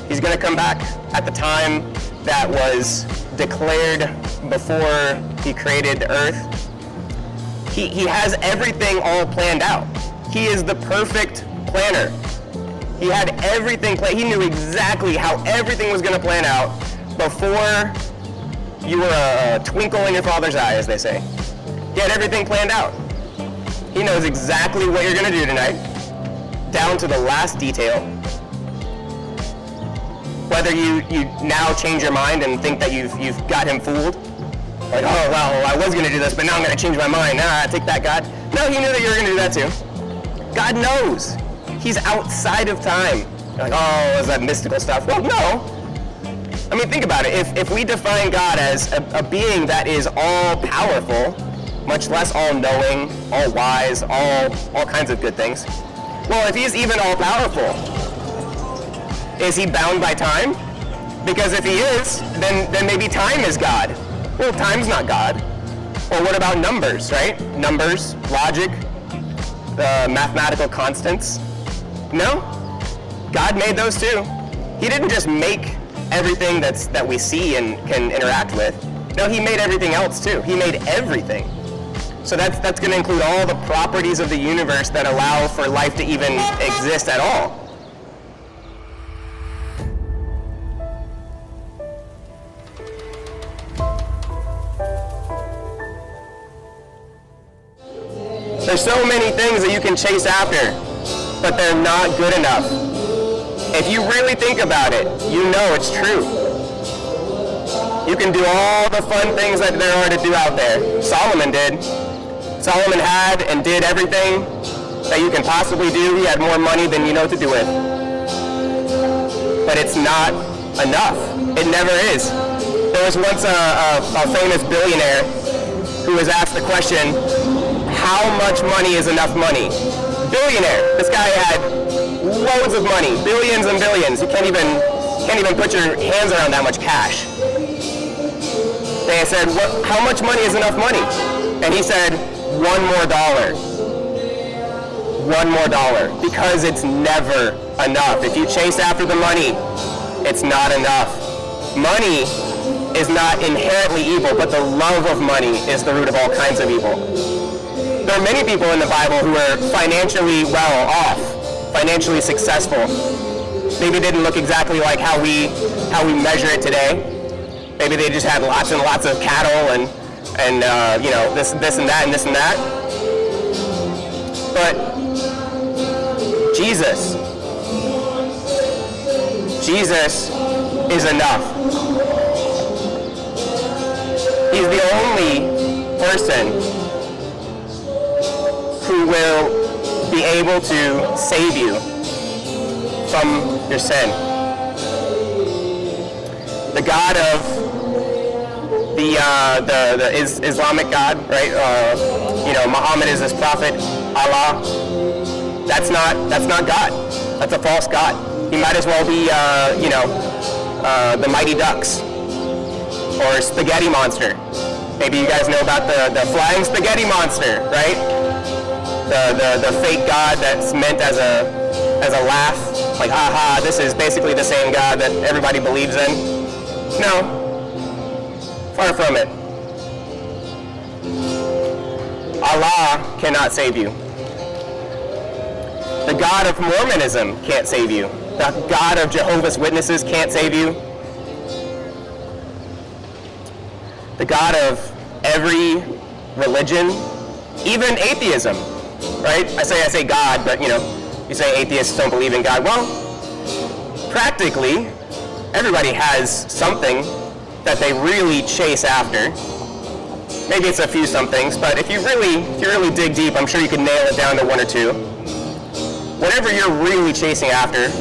He's going to come back at the time that was declared before he created the earth. He has everything all planned out. He is the perfect planner. He had everything planned. He knew exactly how everything was going to plan out before you were a twinkle in your father's eye, as they say. He had everything planned out. He knows exactly what you're going to do tonight, down to the last detail. Whether you now change your mind and think that you've got him fooled, like, oh, well, I was going to do this, but now I'm going to change my mind. Take that, God. No, he knew that you were going to do that too. God knows. He's outside of time. You're like, oh, is that mystical stuff? Well, no. I mean, think about it. If we define God as a being that is all-powerful, much less all-knowing, all-wise, all kinds of good things, well, if he's even all-powerful, is he bound by time? Because if he is, then maybe time is God. Well, time's not God. Or what about numbers, right? Numbers, logic, mathematical constants. No, God made those too. He didn't just make everything that we see and can interact with. No, he made everything else too. He made everything. So that's going to include all the properties of the universe that allow for life to even exist at all. There's so many things that you can chase after, but they're not good enough. If you really think about it, you know it's true. You can do all the fun things that there are to do out there. Solomon did. Solomon had and did everything that you can possibly do. He had more money than you know what to do with. But it's not enough. It never is. There was once a famous billionaire who was asked the question, how much money is enough money? Billionaire. This guy had loads of money, billions and billions. You can't even put your hands around that much cash. They said, how much money is enough money? And he said, $1 more. $1 more. Because it's never enough. If you chase after the money, it's not enough. Money is not inherently evil, but the love of money is the root of all kinds of evil. There are many people in the Bible who are financially well off, financially successful. Maybe didn't look exactly like how we measure it today. Maybe they just had lots and lots of cattle and this and that and this and that. But Jesus is enough. He's the only person who will be able to save you from your sin. The God of the Islamic God, right? Muhammad is his prophet. Allah. That's not God. That's a false God. He might as well be, the Mighty Ducks or Spaghetti Monster. Maybe you guys know about the flying spaghetti monster, right? The fake God that's meant as a laugh, like haha, this is basically the same God that everybody believes in. No, far from it. Allah cannot save you. The God of Mormonism can't save you. The God of Jehovah's Witnesses can't save you. The God of every religion, even atheism, right? I say God, but you say atheists don't believe in God. Well, practically, everybody has something that they really chase after. Maybe it's a few somethings, but if you really dig deep, I'm sure you can nail it down to one or two. Whatever you're really chasing after,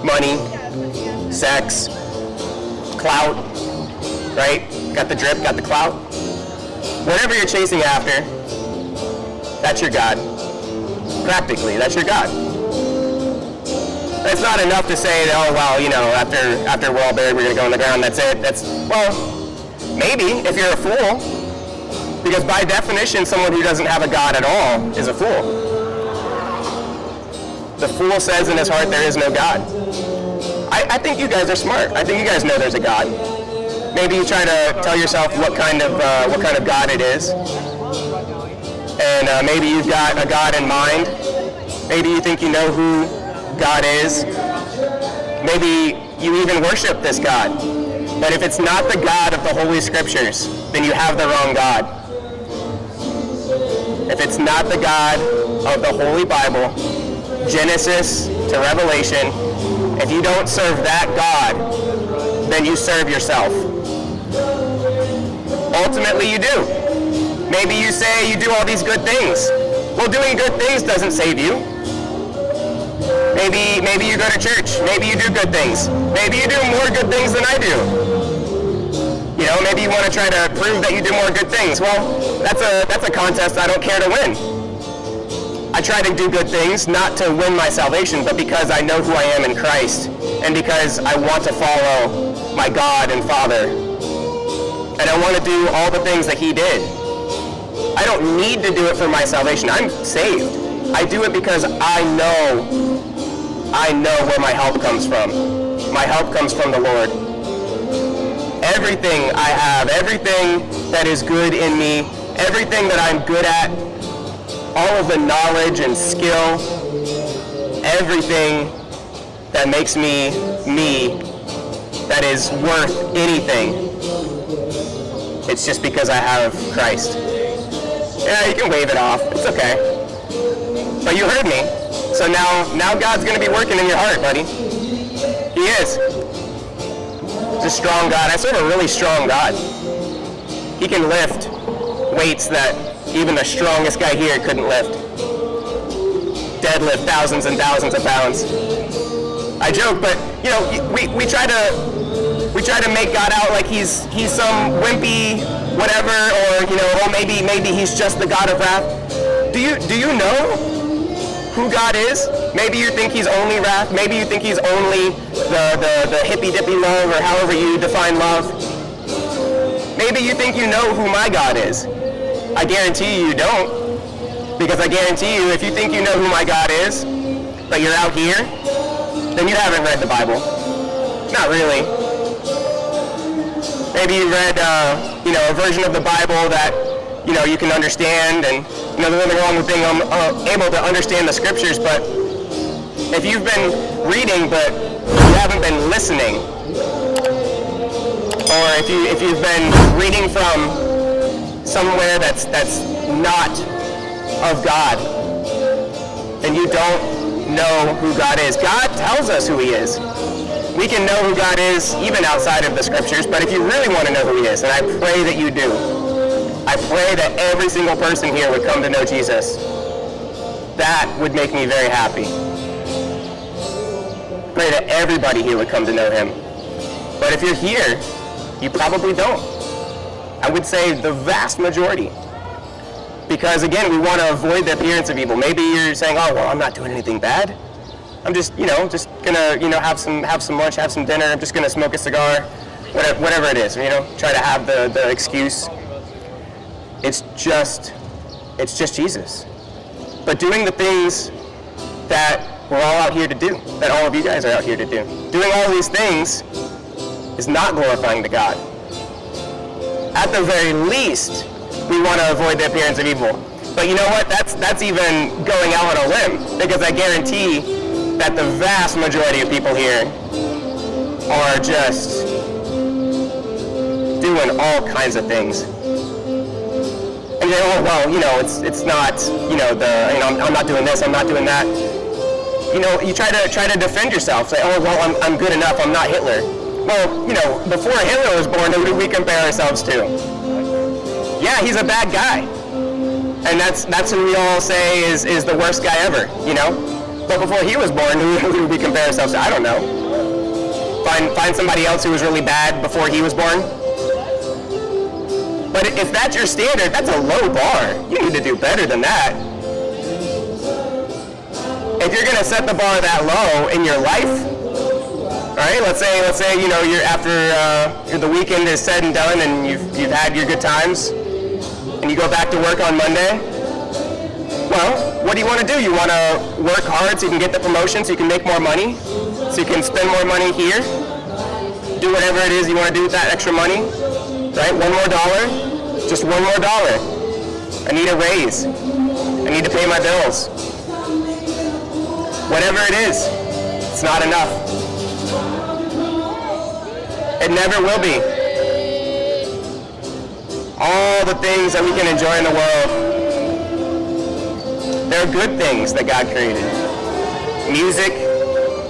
money, sex, clout, right? Got the drip, got the clout. Whatever you're chasing after, that's your God. Practically, that's your God. It's not enough to say, oh, well, after we're all buried, we're going to go in the ground, that's it. Maybe, if you're a fool. Because by definition, someone who doesn't have a God at all is a fool. The fool says in his heart, there is no God. I I think you guys are smart. I think you guys know there's a God. Maybe you try to tell yourself what kind of God it is, and maybe you've got a God in mind. Maybe you think you know who God is. Maybe you even worship this God. But if it's not the God of the Holy Scriptures, then you have the wrong God. If it's not the God of the Holy Bible, Genesis to Revelation, if you don't serve that God, then you serve yourself. Ultimately, you do. Maybe you say you do all these good things. Well, doing good things doesn't save you. Maybe you go to church. Maybe you do good things. Maybe you do more good things than I do. You know, maybe you want to try to prove that you do more good things. Well, that's a contest I don't care to win. I try to do good things not to win my salvation, but because I know who I am in Christ, and because I want to follow my God and Father, and I want to do all the things that He did. I don't need to do it for my salvation. I'm saved. I do it because I know where my help comes from. My help comes from the Lord. Everything I have, everything that is good in me, everything that I'm good at, all of the knowledge and skill, everything that makes me me, that is worth anything, it's just because I have Christ. Yeah, you can wave it off. It's okay. But you heard me. So now God's going to be working in your heart, buddy. He is. He's a strong God. I serve a really strong God. He can lift weights that even the strongest guy here couldn't lift. Deadlift thousands and thousands of pounds. I joke, but you know, we try to make God out like he's some wimpy whatever, or you know, oh maybe he's just the God of wrath. Do you know who God is? Maybe you think He's only wrath. Maybe you think He's only the hippy-dippy love, or however you define love. Maybe you think you know who my God is. I guarantee you don't. Because I guarantee you, if you think you know who my God is, but you're out here, then you haven't read the Bible. Not really. Maybe you read a version of the Bible that you can understand, and there's nothing wrong with being able to understand the Scriptures, but if you've been reading but you haven't been listening, or if you've been reading from somewhere that's not of God, then you don't know who God is. God tells us who He is. We can know who God is even outside of the Scriptures, but if you really want to know who He is, and I pray that you do, I pray that every single person here would come to know Jesus. That would make me very happy. Pray that everybody here would come to know Him. But if you're here, you probably don't. I would say the vast majority. Because again, we want to avoid the appearance of evil. Maybe you're saying, oh, well, I'm not doing anything bad. I'm just gonna, have some lunch, have some dinner. I'm just gonna smoke a cigar, whatever it is. Try to have the excuse. It's just Jesus. But doing the things that we're all out here to do, that all of you guys are out here to do, doing all these things is not glorifying to God. At the very least, we want to avoid the appearance of evil. But you know what? That's even going out on a limb, because I guarantee that the vast majority of people here are just doing all kinds of things. And you're like, oh, well, it's not, I'm not doing this, I'm not doing that. You try to defend yourself. Say, oh, well, I'm good enough, I'm not Hitler. Well, before Hitler was born, who did we compare ourselves to? Yeah, he's a bad guy. And that's who we all say is the worst guy ever, But before he was born, who did we compare ourselves to? I don't know. Find somebody else who was really bad before he was born. But if that's your standard, that's a low bar. You need to do better than that. If you're going to set the bar that low in your life, all right, let's say you're after the weekend is said and done, and you've had your good times, and you go back to work on Monday. Well, What do you want to do? You want to work hard so you can get the promotion, so you can make more money, so you can spend more money here, do whatever it is you want to do with that extra money, right? $1 more, just $1 more. I need a raise. I need to pay my bills. Whatever it is, it's not enough. It never will be. All the things that we can enjoy in the world, they're good things that God created. Music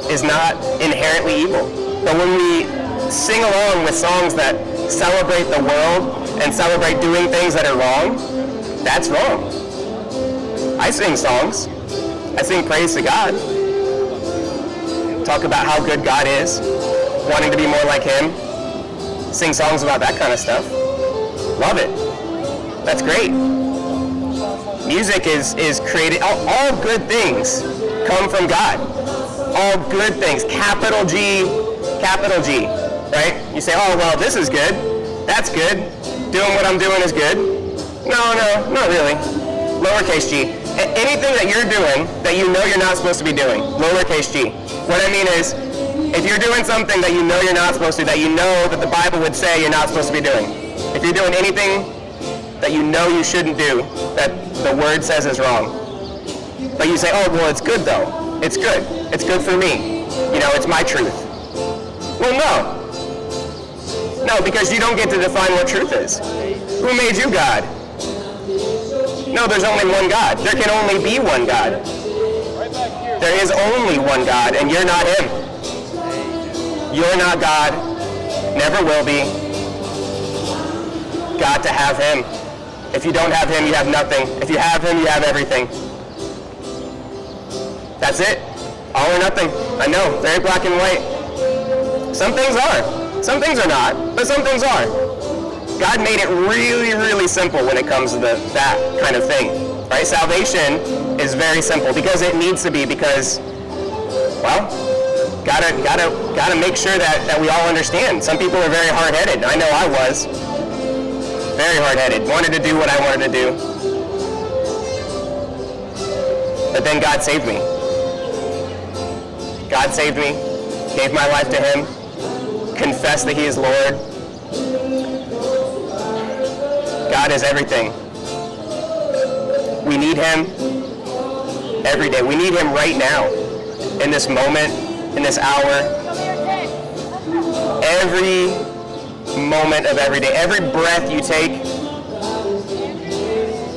is not inherently evil. But when we sing along with songs that celebrate the world and celebrate doing things that are wrong, that's wrong. I sing songs. I sing praise to God. Talk about how good God is, wanting to be more like Him. Sing songs about that kind of stuff. Love it. That's great. Music is created, all good things come from God. All good things, capital G, right? You say, oh, well, this is good. That's good. Doing what I'm doing is good. No, not really. Lowercase g. Anything that you're doing that you know you're not supposed to be doing, lowercase g. What I mean is, if you're doing something that you know you're not supposed to, that you know that the Bible would say you're not supposed to be doing, if you're doing anything that you know you shouldn't do, that the Word says is wrong, but you say, oh, well, it's good though. It's good. It's good for me. You know, it's my truth. Well, no. No, because you don't get to define what truth is. Who made you God? No, there's only one God. There can only be one God. There is only one God, and you're not Him. You're not God. Never will be. Got to have Him. If you don't have Him, you have nothing. If you have Him, you have everything. That's it. All or nothing. I know, very black and white. Some things are. Some things are not, but some things are. God made it really, really simple when it comes to that kind of thing, right? Salvation is very simple because it needs to be, because, well, gotta make sure that we all understand. Some people are very hard-headed. I know I was. Very hard-headed. Wanted to do what I wanted to do. But then God saved me. God saved me, gave my life to Him, confessed that He is Lord. God is everything. We need Him every day. We need Him right now, in this moment, in this hour. Every moment of every day, every breath you take,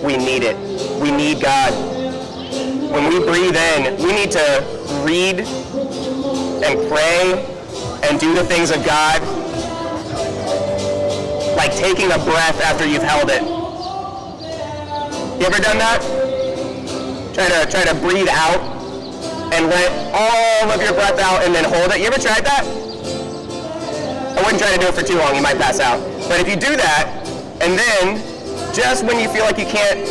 we need it. We need God. When we breathe in, we need to read and pray and do the things of God like taking a breath after you've held it. You ever done that? Try to breathe out and let all of your breath out and then hold it. You ever tried that? I wouldn't try to do it for too long, you might pass out. But if you do that, and then just when you feel like you can't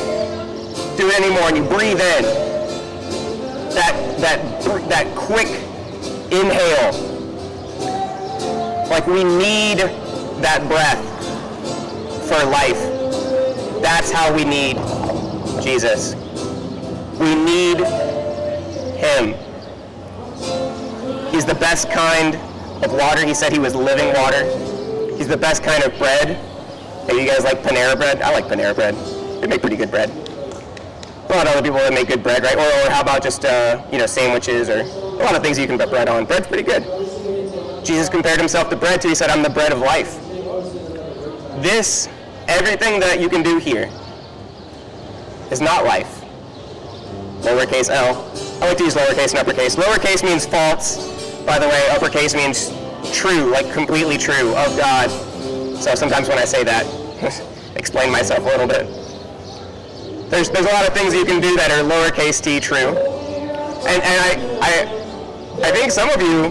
do it anymore and you breathe in, that quick inhale, like we need that breath for life. That's how we need Jesus. We need Him. He's the best kind of water. He said He was living water. He's the best kind of bread. Hey, you guys like Panera bread? I like Panera bread. They make pretty good bread. A lot of other people that make good bread, right? Or how about just sandwiches, or a lot of things you can put bread on. Bread's pretty good. Jesus compared Himself to bread too. He said, I'm the bread of life. Everything that you can do here is not life. Lowercase L. I like to use lowercase and uppercase. Lowercase means false, by the way. Uppercase means true, like completely true, of God. So sometimes when I say that, explain myself a little bit. There's a lot of things you can do that are lowercase t true. And I think some of you,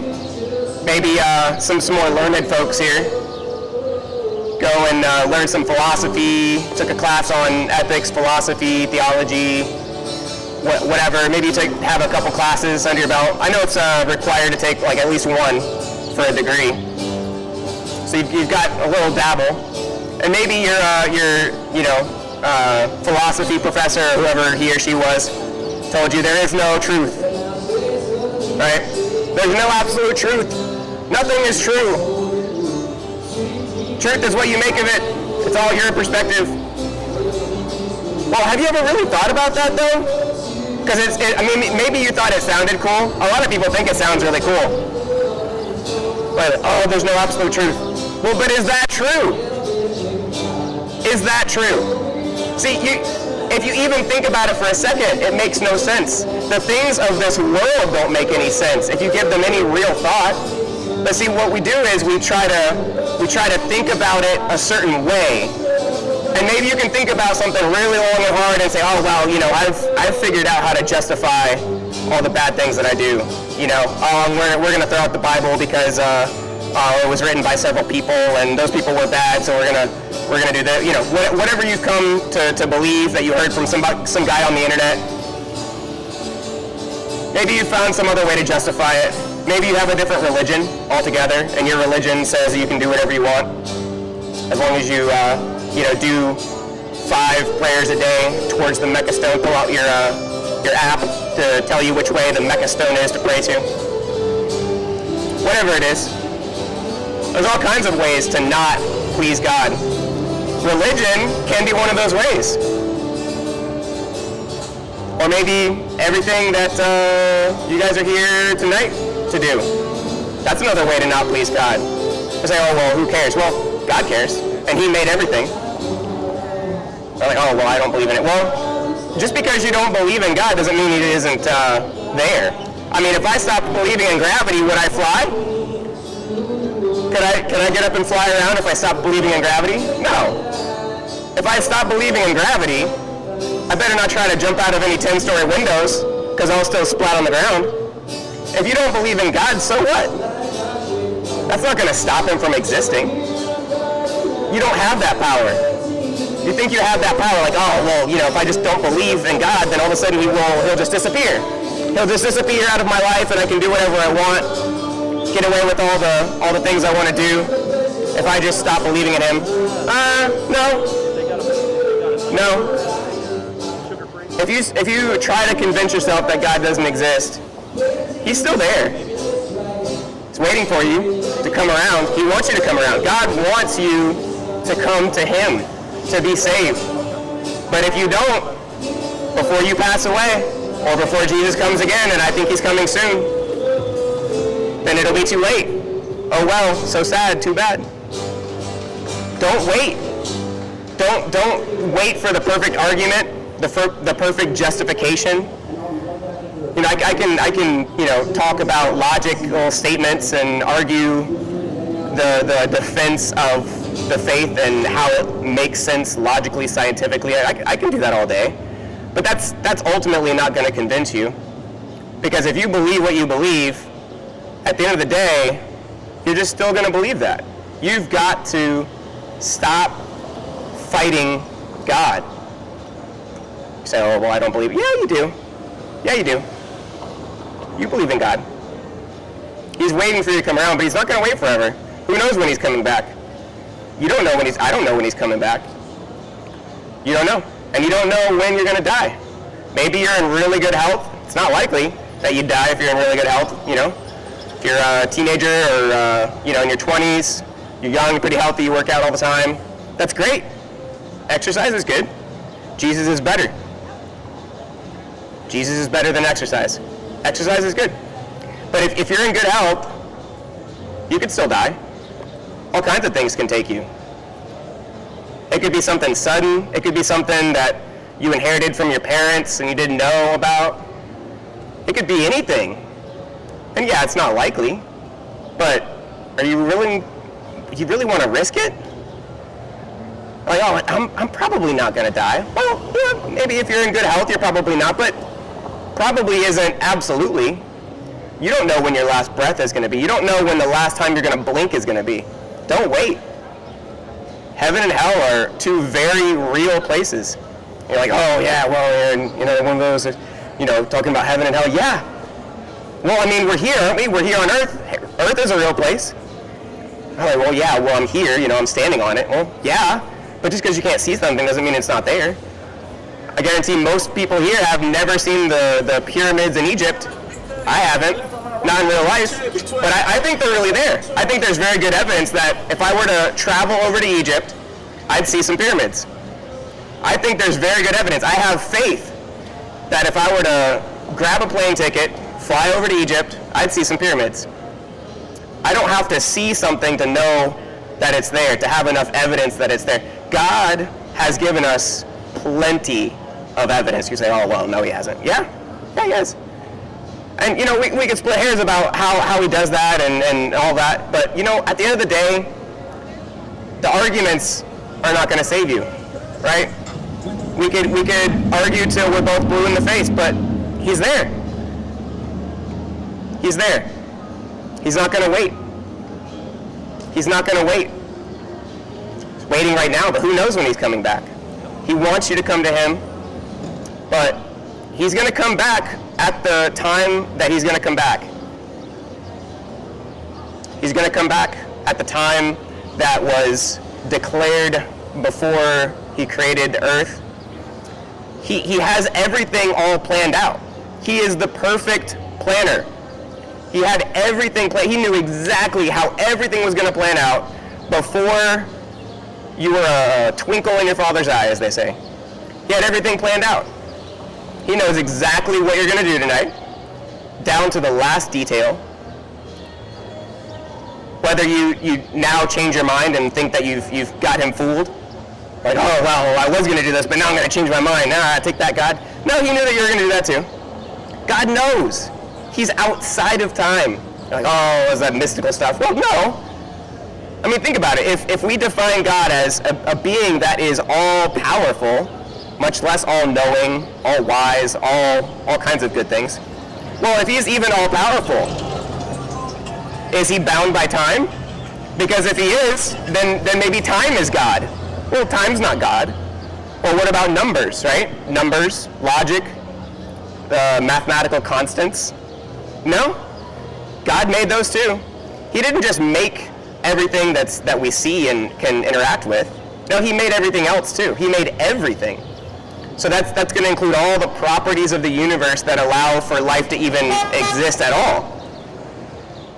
maybe some more learned folks here, go and learn some philosophy, took a class on ethics, philosophy, theology, whatever. Maybe you have a couple classes under your belt. I know it's required to take like at least one for a degree. So you've got a little dabble. And maybe your philosophy professor, or whoever he or she was, told you there is no truth. Right? There's no absolute truth. Nothing is true. Truth is what you make of it. It's all your perspective. Well, have you ever really thought about that though? Because maybe you thought it sounded cool. A lot of people think it sounds really cool. But, oh, there's no absolute truth. Well, but is that true? Is that true? See, if you even think about it for a second, it makes no sense. The things of this world don't make any sense if you give them any real thought. But see, what we do is we try to think about it a certain way. And maybe you can think about something really long and hard and say, oh, well, I've figured out how to justify all the bad things that I do. We're going to throw out the Bible because it was written by several people and those people were bad, so we're gonna do that. Whatever you've come to believe that you heard from some guy on the internet. Maybe you found some other way to justify it. Maybe you have a different religion altogether, and your religion says you can do whatever you want as long as you do 5 prayers a day towards the Mecca stone. Pull out your app to tell you which way the Mecca stone is to pray to. Whatever it is. There's all kinds of ways to not please God. Religion can be one of those ways. Or maybe everything that you guys are here tonight to do. That's another way to not please God. To say, oh, well, who cares? Well, God cares, and He made everything. They're like, oh, well, I don't believe in it. Well, just because you don't believe in God doesn't mean He isn't there. I mean, if I stopped believing in gravity, would I fly? Can I get up and fly around if I stopped believing in gravity? No. If I stop believing in gravity, I better not try to jump out of any 10-story windows because I'll still splat on the ground. If you don't believe in God, so what? That's not going to stop Him from existing. You don't have that power. You think you have that power, like, oh, well, if I just don't believe in God, then all of a sudden He'll just disappear. He'll just disappear out of my life and I can do whatever I want, get away with all the things I want to do if I just stop believing in Him. No. If you try to convince yourself that God doesn't exist, He's still there. He's waiting for you to come around. He wants you to come around. God wants you to come to Him, to be saved. But if you don't, before you pass away, or before Jesus comes again, and I think He's coming soon, then it'll be too late. Oh well, so sad, too bad. Don't wait. Don't wait for the perfect argument, the perfect justification. I can talk about logical statements and argue the defense of the faith and how it makes sense logically, scientifically. I can do that all day. But that's ultimately not going to convince you. Because if you believe what you believe, at the end of the day, you're just still going to believe that. You've got to stop fighting God. You say, oh, well, I don't believe it. Yeah, you do. Yeah, you do. You believe in God. He's waiting for you to come around, but He's not going to wait forever. Who knows when He's coming back? You don't know I don't know when He's coming back. You don't know. And you don't know when you're going to die. Maybe you're in really good health. It's not likely that you'd die if you're in really good health, If you're a teenager or, in your 20s, you're young, you're pretty healthy, you work out all the time. That's great. Exercise is good. Jesus is better. Jesus is better than exercise. Exercise is good. But if you're in good health, you could still die. All kinds of things can take you. It could be something sudden. It could be something that you inherited from your parents and you didn't know about. It could be anything. And yeah, it's not likely. But are you really want to risk it? Like, oh, I'm probably not going to die. Well, yeah, maybe if you're in good health, you're probably not, but probably isn't absolutely. You don't know when your last breath is going to be. You don't know when the last time you're going to blink is going to be. Don't wait. Heaven and hell are two very real places. You're like, oh yeah, well, one of those, talking about heaven and hell. Yeah. Well, I mean, we're here, aren't we? We're here on earth. Earth is a real place. I'm like, well, yeah, well, I'm here, I'm standing on it. Well, yeah, but just because you can't see something doesn't mean it's not there. I guarantee most people here have never seen the pyramids in Egypt. I haven't, not in real life, but I think they're really there. I think there's very good evidence that if I were to travel over to Egypt, I'd see some pyramids. I think there's very good evidence. I have faith that if I were to grab a plane ticket, fly over to Egypt, I'd see some pyramids. I don't have to see something to know that it's there, to have enough evidence that it's there. God has given us plenty of evidence. You say, oh, well, no, he hasn't. Yeah, he has. And, we could split hairs about how he does that and all that, but, at the end of the day, the arguments are not going to save you, right? We could argue till we're both blue in the face, but he's there. He's there. He's not going to wait. He's not going to wait. He's waiting right now, but who knows when he's coming back? He wants you to come to him, but he's going to come back at the time that he's going to come back. He's going to come back at the time that was declared before he created the earth. He has everything all planned out. He is the perfect planner. He had everything planned. He knew exactly how everything was going to plan out before you were a twinkle in your father's eye, as they say. He had everything planned out. He knows exactly what you're going to do tonight, down to the last detail. Whether you now change your mind and think that you've got him fooled, like, oh, well, I was going to do this, but now I'm going to change my mind. Nah, take that, God. No, he knew that you were going to do that too. God knows. He's outside of time. You're like, oh, is that mystical stuff? Well, no. I mean, think about it. If we define God as a being that is all-powerful, much less all-knowing, all-wise, all kinds of good things, well, if he's even all-powerful, is he bound by time? Because if he is, then maybe time is God. Well, time's not God. Or what about numbers, right? Numbers, logic, mathematical constants. No, God made those too. He didn't just make everything that we see and can interact with. No, he made everything else too. He made everything. So that's going to include all the properties of the universe that allow for life to even exist at all.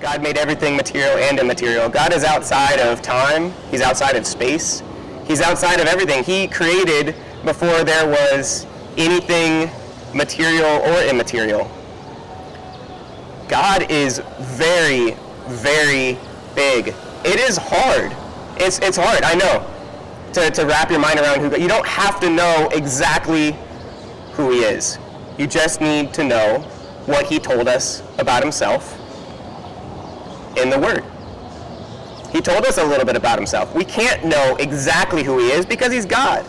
God made everything material and immaterial. God is outside of time. He's outside of space. He's outside of everything. He created before there was anything material or immaterial. God is very, very big. It is hard. It's hard, I know, to wrap your mind around who God. You don't have to know exactly who he is. You just need to know what he told us about himself in the Word. He told us a little bit about himself. We can't know exactly who he is because he's God.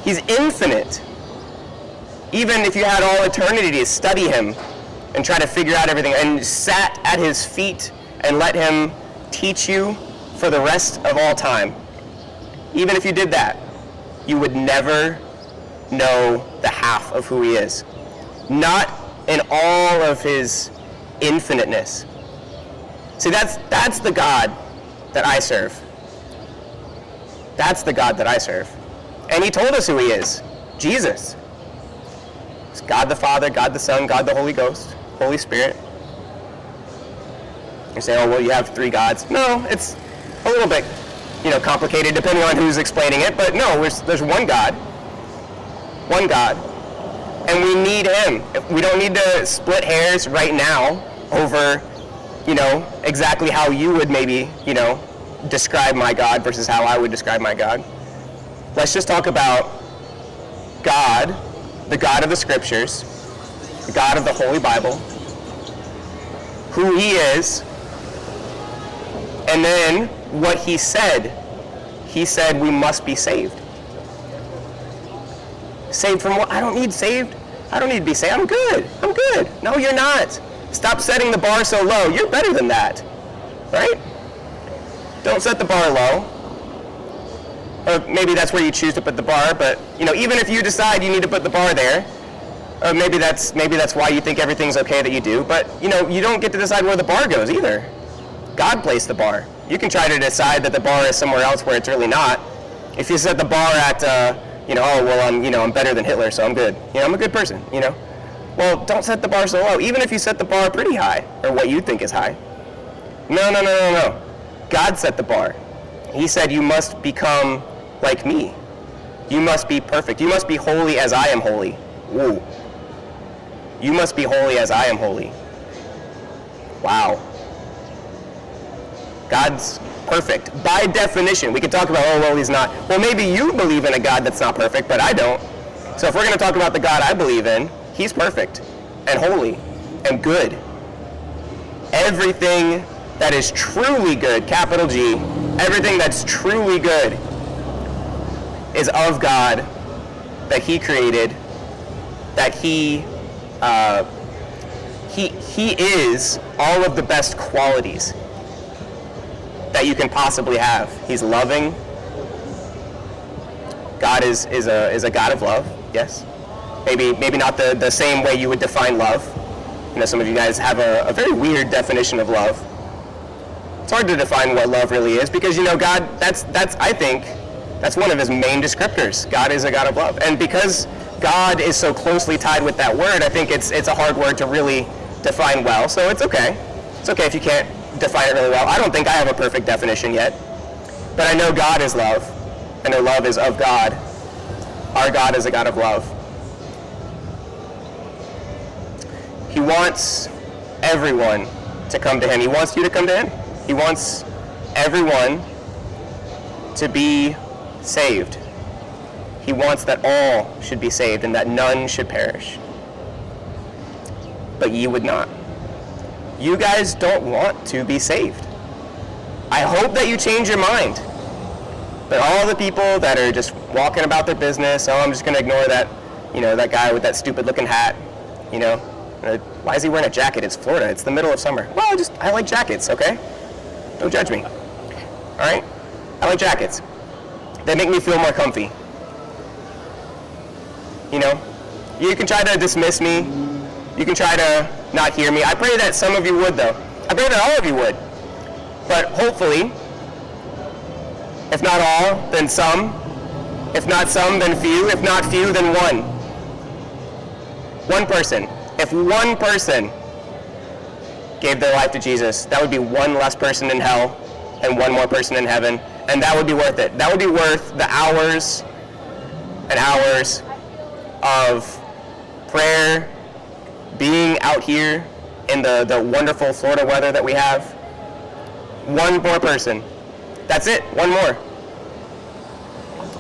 He's infinite. Even if you had all eternity to study him and try to figure out everything and sat at his feet and let him teach you for the rest of all time, even if you did that, you would never know the half of who he is. Not in all of his infiniteness. See, that's the God that I serve. That's the God that I serve. And he told us who he is. Jesus. It's God the Father, God the Son, God the Holy Ghost, Holy Spirit. You say, oh, well, you have three gods. No, it's a little bit, complicated depending on who's explaining it. But no, there's one God. One God. And we need him. We don't need to split hairs right now over exactly how you would maybe, describe my God versus how I would describe my God. Let's just talk about God, the God of the Scriptures, the God of the Holy Bible, who he is, and then what he said. He said we must be saved. Saved from what? I don't need saved. I don't need to be saved. I'm good. No, you're not. Stop setting the bar so low. You're better than that, right? Don't set the bar low. Or maybe that's where you choose to put the bar, but even if you decide you need to put the bar there, or maybe that's why you think everything's okay that you do, but you don't get to decide where the bar goes either. God placed the bar. You can try to decide that the bar is somewhere else where it's really not. If you set the bar at Oh, well, I'm better than Hitler, so I'm good. I'm a good person, Well, don't set the bar so low, even if you set the bar pretty high, or what you think is high. No. God set the bar. He said you must become like me. You must be perfect. You must be holy as I am holy. Whoa. You must be holy as I am holy. Wow. God's perfect. By definition, we could talk about, oh, well, he's not. Well, maybe you believe in a God that's not perfect, but I don't. So if we're going to talk about the God I believe in, he's perfect and holy and good. Everything that is truly good, capital G, everything that's truly good is of God, that he created, that he is all of the best qualities that you can possibly have. He's loving. God is a God of love, yes. Maybe not the same way you would define love. Some of you guys have a very weird definition of love. It's hard to define what love really is because, God, I think that's one of his main descriptors. God is a God of love. And because God is so closely tied with that word, I think it's a hard word to really define well. So it's okay. It's okay if you can't define it really well. I don't think I have a perfect definition yet. But I know God is love. I know love is of God. Our God is a God of love. He wants everyone to come to him. He wants you to come to him. He wants everyone to be saved. He wants that all should be saved and that none should perish. But ye would not. You guys don't want to be saved. I hope that you change your mind. But all the people that are just walking about their business, I'm just going to ignore that, that guy with that stupid looking hat, why is he wearing a jacket? It's Florida. It's the middle of summer. Well, I like jackets, okay? Don't judge me. All right? I like jackets. They make me feel more comfy. You can try to dismiss me. You can try to not hear me. I pray that some of you would, though. I pray that all of you would. But hopefully, if not all, then some. If not some, then few. If not few, then one. One person. If one person gave their life to Jesus, that would be one less person in hell and one more person in heaven, and that would be worth it. That would be worth the hours and hours of prayer, being out here in the wonderful Florida weather that we have. One more person. That's it. One more.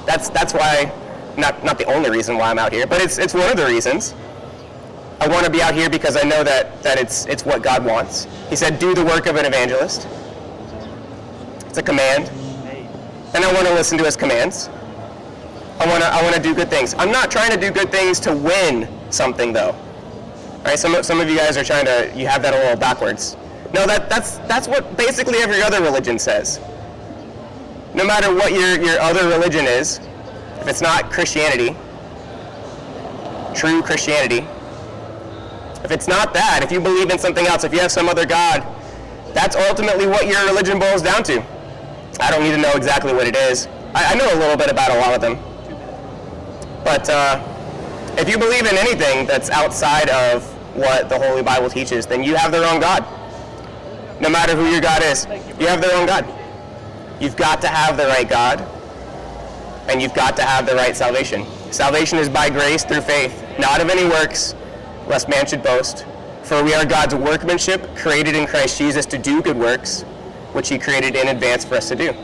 That's why, not the only reason why I'm out here, but it's one of the reasons. I want to be out here because I know that it's what God wants. He said, do the work of an evangelist. It's a command. And I want to listen to his commands. I want to do good things. I'm not trying to do good things to win something, though. All right, some of you guys are trying to, you have that a little backwards. No, that's what basically every other religion says. No matter what your other religion is, if it's not Christianity, true Christianity, if it's not that, if you believe in something else, if you have some other God, that's ultimately what your religion boils down to. I don't need to know exactly what it is. I know a little bit about a lot of them. But if you believe in anything that's outside of what the Holy Bible teaches, then you have the wrong God. No matter who your God is, you have the wrong God. You've got to have the right God, and you've got to have the right salvation. Salvation is by grace through faith, not of any works, lest man should boast. For we are God's workmanship, created in Christ Jesus to do good works, which he created in advance for us to do.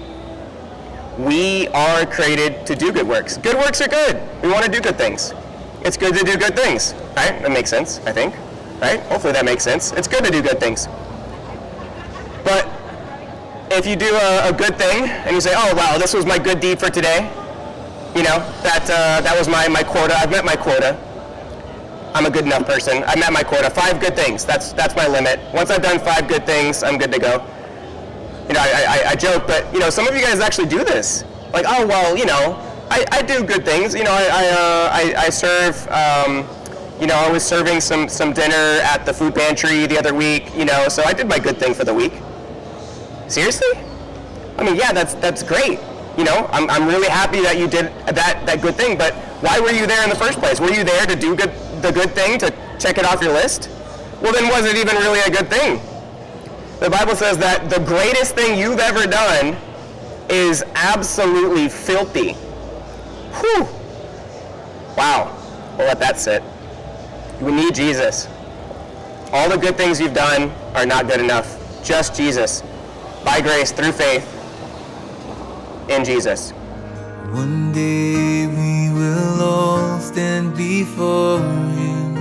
We are created to do good works. Good works are good. We want to do good things. It's good to do good things, right? That makes sense, I think, right? Hopefully that makes sense. It's good to do good things. But if you do a good thing and you say, oh, wow, this was my good deed for today, that was my quota. I've met my quota. I'm a good enough person. I met my quota. 5 good things. That's my limit. Once I've done 5 good things, I'm good to go. I joke, but some of you guys actually do this. Like, oh well, I do good things. I serve. I was serving some dinner at the food pantry the other week. So I did my good thing for the week. Seriously? I mean, yeah, that's great. I'm really happy that you did that good thing, but why were you there in the first place? Were you there to do the good thing, to check it off your list? Well, then was it even really a good thing? The Bible says that the greatest thing you've ever done is absolutely filthy. Whew. Wow. We'll let that sit. We need Jesus. All the good things you've done are not good enough. Just Jesus. By grace, through faith, in Jesus. One day we will all stand before Him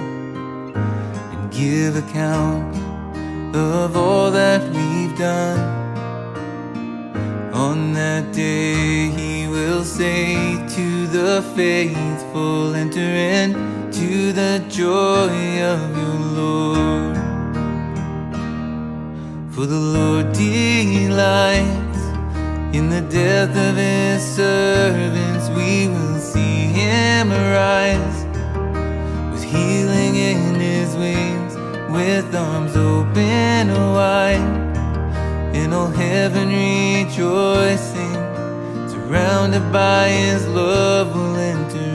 and give account of all that we've done. On that day He will say to the faithful, enter into the joy of your Lord. For the Lord delights in the death of His servants. We will see Him arise with healing in His wings, with arms open wide, and all heaven rejoicing. Surrounded by His love, will enter